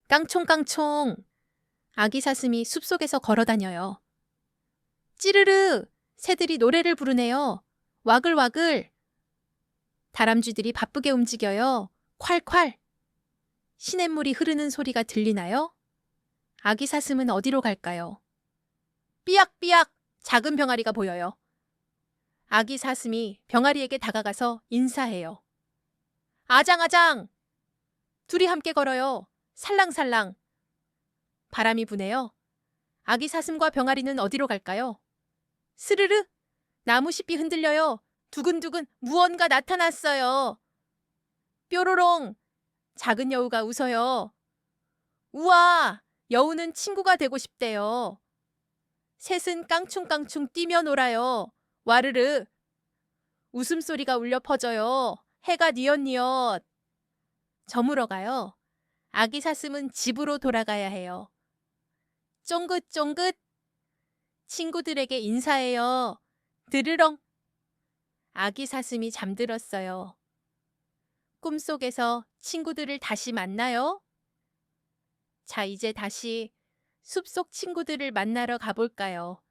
깡총깡총. 아기 사슴이 숲속에서 걸어다녀요. 찌르르! 새들이 노래를 부르네요. 와글와글. 다람쥐들이 바쁘게 움직여요. 콸콸. 시냇물이 흐르는 소리가 들리나요? 아기 사슴은 어디로 갈까요? 삐약삐약. 작은 병아리가 보여요. 아기 사슴이 병아리에게 다가가서 인사해요. 아장아장. 둘이 함께 걸어요. 살랑살랑. 바람이 부네요. 아기 사슴과 병아리는 어디로 갈까요? 스르르. 나무 잎이 흔들려요. 두근두근 무언가 나타났어요. 뾰로롱. 작은 여우가 웃어요. 우와, 여우는 친구가 되고 싶대요. 셋은 깡충깡충 뛰며 놀아요. 와르르. 웃음소리가 울려 퍼져요. 해가 뉘엿뉘엿. 저물어 가요. 아기 사슴은 집으로 돌아가야 해요. 쫑긋쫑긋. 친구들에게 인사해요. 드르렁. 아기 사슴이 잠들었어요. 꿈속에서 친구들을 다시 만나요. 자, 이제 다시 숲속 친구들을 만나러 가볼까요?